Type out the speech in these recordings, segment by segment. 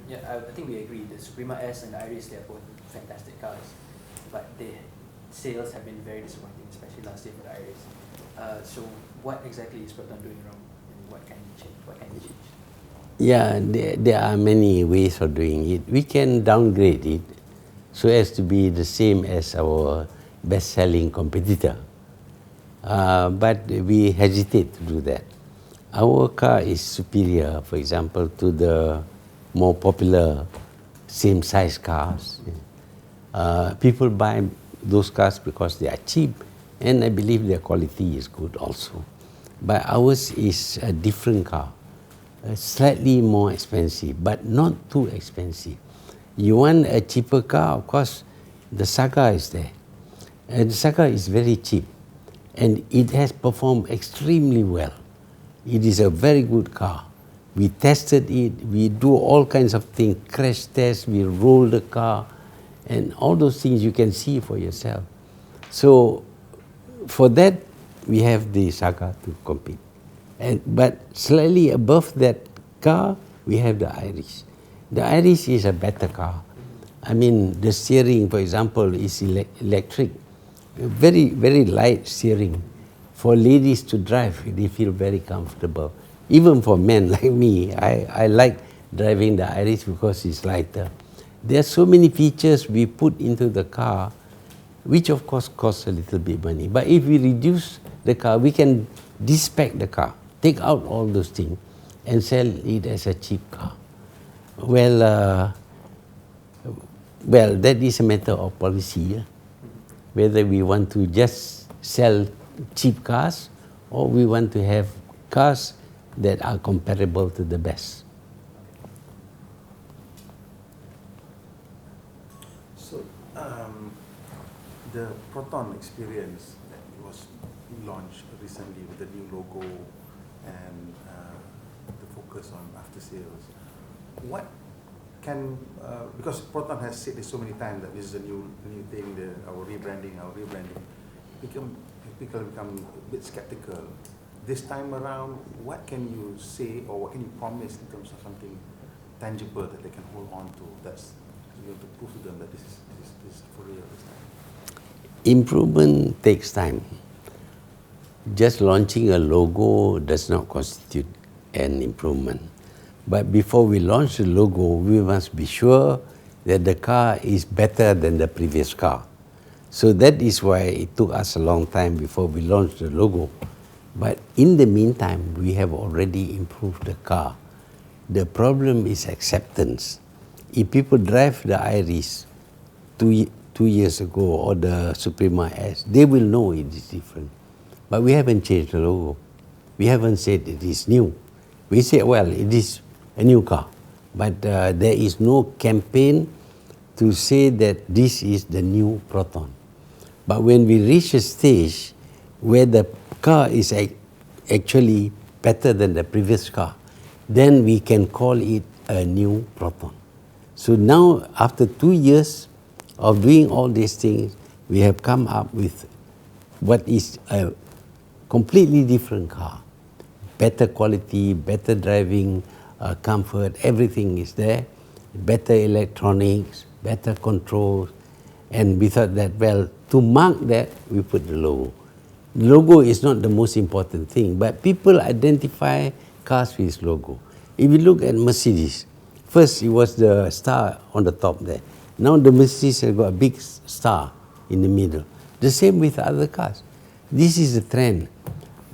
Yeah, I think we agree. The Suprema S and the Iris, they are both fantastic cars, but the sales have been very disappointing, especially last year for the Iris. So what exactly is Proton doing wrong, and what can you change? What can you change? Yeah, there are many ways of doing it. We can downgrade it so as to be the same as our best-selling competitor. But we hesitate to do that. Our car is superior, for example, to the more popular same-size cars. People buy those cars because they are cheap, and I believe their quality is good also. But ours is a different car, slightly more expensive, but not too expensive. You want a cheaper car, of course, the Saga is there. And the Saga is very cheap, and it has performed extremely well. It is a very good car. We tested it, we do all kinds of things, crash tests, we roll the car, and all those things you can see for yourself. So for that, we have the Saga to compete. But slightly above that car, we have the Iris. The Iris is a better car. I mean, the steering, for example, is electric. Very, very light steering. For ladies to drive, they feel very comfortable. Even for men like me, I like driving the Iris because it's lighter. There are so many features we put into the car, which of course costs a little bit money. But if we reduce the car, we can despec the car, take out all those things, and sell it as a cheap car. Well, that is a matter of policy. Whether we want to just sell cheap cars or we want to have cars that are comparable to the best. So, the Proton experience that was launched recently with the new logo and the focus on after sales, what can, because Proton has said this so many times that this is a new thing, our rebranding, people become a bit skeptical. This time around, what can you say or what can you promise in terms of something tangible that they can hold on to, that's you have to prove to them that this is for real this time? Improvement takes time. Just launching a logo does not constitute an improvement. But before we launch the logo, we must be sure that the car is better than the previous car. So that is why it took us a long time before we launched the logo. But in the meantime, we have already improved the car. The problem is acceptance. If people drive the Iris 2 years ago or the Suprema S, they will know it is different. But we haven't changed the logo. We haven't said it is new. We say, well, it is a new car. But there is no campaign to say that this is the new Proton. But when we reach a stage where the car is actually better than the previous car, then we can call it a new Proton. So now, after 2 years of doing all these things, we have come up with what is a completely different car. Better quality, better driving, comfort, everything is there. Better electronics, better controls. And we thought that, well, to mark that, we put the logo. The logo is not the most important thing, but people identify cars with its logo. If you look at Mercedes, first it was the star on the top there. Now the Mercedes has got a big star in the middle. The same with other cars. This is the trend.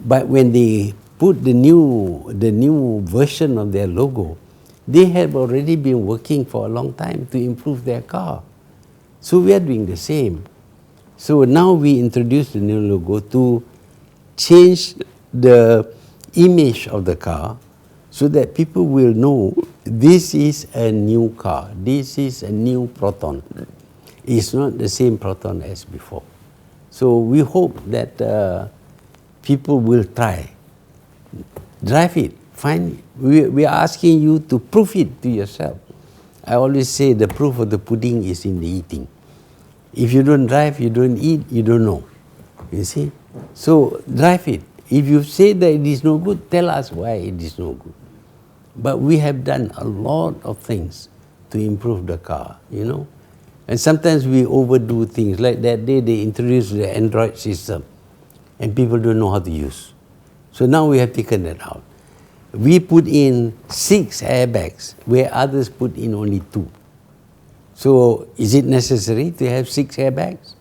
But when they put the new version of their logo, they have already been working for a long time to improve their car. So we are doing the same. So now we introduce the new logo to change the image of the car so that people will know this is a new car, this is a new Proton. It's not the same Proton as before. So we hope that people will try. Drive it, find it. We are asking you to prove it to yourself. I always say the proof of the pudding is in the eating. If you don't drive, you don't eat, you don't know. You see? So drive it. If you say that it is no good, tell us why it is no good. But we have done a lot of things to improve the car, you know. And sometimes we overdo things. Like that day they introduced the Android system and people don't know how to use. So now we have taken that out. We put in 6 airbags where others put in only 2. So is it necessary to have 6 airbags?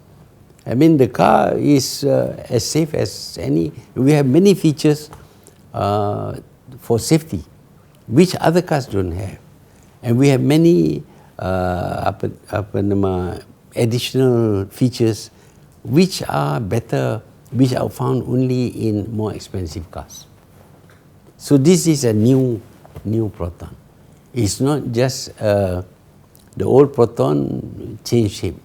I mean, the car is as safe as any. We have many features for safety, which other cars don't have. And we have many additional features which are better, which are found only in more expensive cars. So this is a new Proton. It's not just the old Proton changed shape.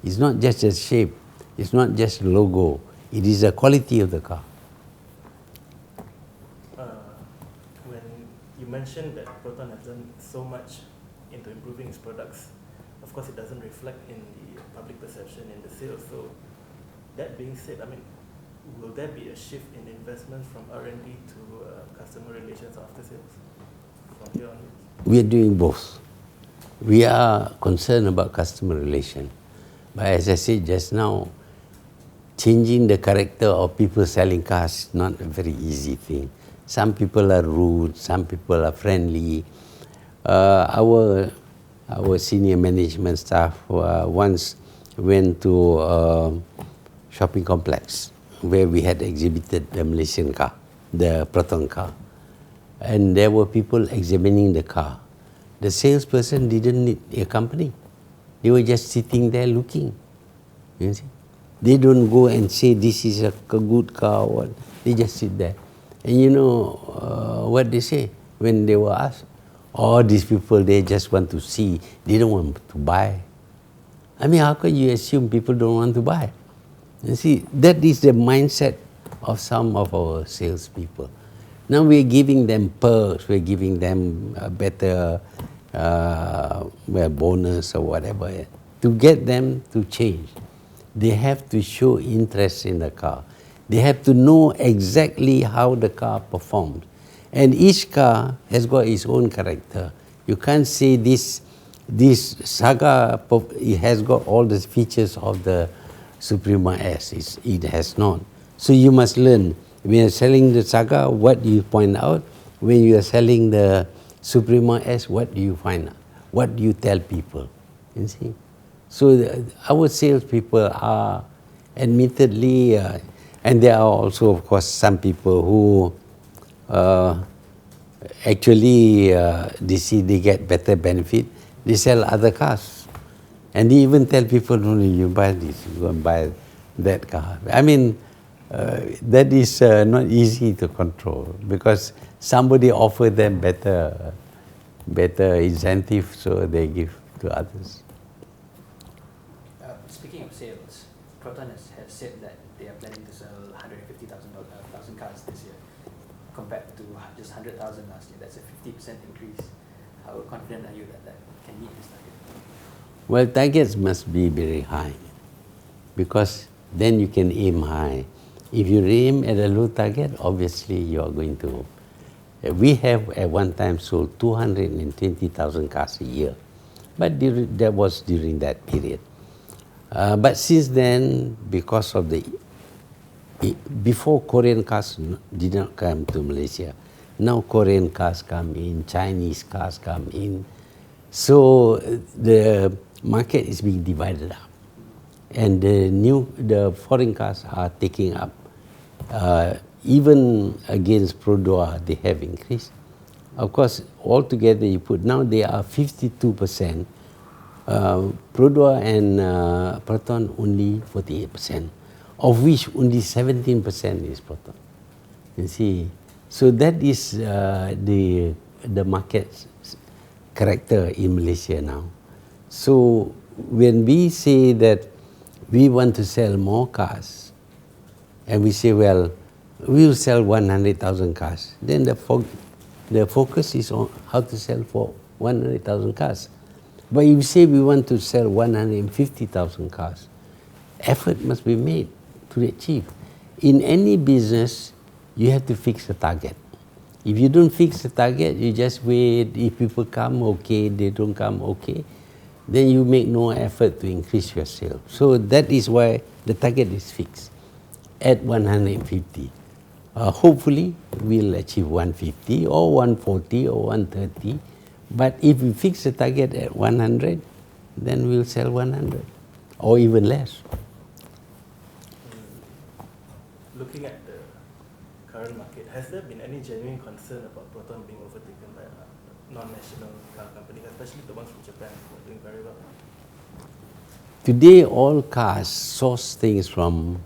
It's not just a shape. It's not just a logo. It is the quality of the car. When you mentioned that Proton has done so much into improving its products, of course it doesn't reflect in the public perception in the sales. So that being said, I mean, will there be a shift in investment from R&D to customer relations after sales from here onwards? We are doing both. We are concerned about customer relation. But as I said just now, changing the character of people selling cars is not a very easy thing. Some people are rude, some people are friendly. Our senior management staff once went to a shopping complex where we had exhibited the Malaysian car, the Proton car. And there were people examining the car. The salesperson didn't need a company. They were just sitting there looking. You see? They don't go and say this is a good car or what. They just sit there. And you know what they say when they were asked? Oh, these people, they just want to see. They don't want to buy. I mean, how can you assume people don't want to buy? You see, that is the mindset of some of our salespeople. Now we're giving them perks, we're giving them a better bonus or whatever. To get them to change, they have to show interest in the car. They have to know exactly how the car performs. And each car has got its own character. You can't say this Saga, it has got all the features of the Suprema S. It has not. So you must learn. When you're selling the Saga, what do you point out? When you are selling the Suprema S, what do you find out? What do you tell people? You see? So our salespeople are admittedly, and there are also, of course, some people who actually they see they get better benefit. They sell other cars. And they even tell people, no, you buy this, you go and buy that car. I mean, that is not easy to control because somebody offered them better incentive, so they give to others. Speaking of sales, Proton has said that they are planning to sell 150,000 cars this year compared to just 100,000 last year. That's a 50% increase. How confident are you that can meet this target? Well, targets must be very high because then you can aim high. If you aim at a low target, obviously you are going to. We have at one time sold 220,000 cars a year, but that was during that period. But since then, because of before Korean cars did not come to Malaysia, now Korean cars come in, Chinese cars come in. So the market is being divided up. And the foreign cars are taking up. Even against Pro-Dua, they have increased. Of course, altogether you put, now they are 52%. Pro-Dua and Proton only 48%, of which only 17% is Proton. You see, so that is the market character in Malaysia now. So when we say that we want to sell more cars, and we say, well, we will sell 100,000 cars, then the focus is on how to sell for 100,000 cars. But if you say we want to sell 150,000 cars, effort must be made to achieve. In any business, you have to fix a target. If you don't fix the target, you just wait. If people come, okay. They don't come, okay. Then you make no effort to increase your sale. So that is why the target is fixed at 150. Hopefully, we'll achieve 150 or 140 or 130. But if we fix the target at 100, then we'll sell 100 or even less. Looking at the current market, has there been any genuine concern about Proton being overtaken by non-national car companies, especially the ones from Japan who are doing very well? Today, all cars source things from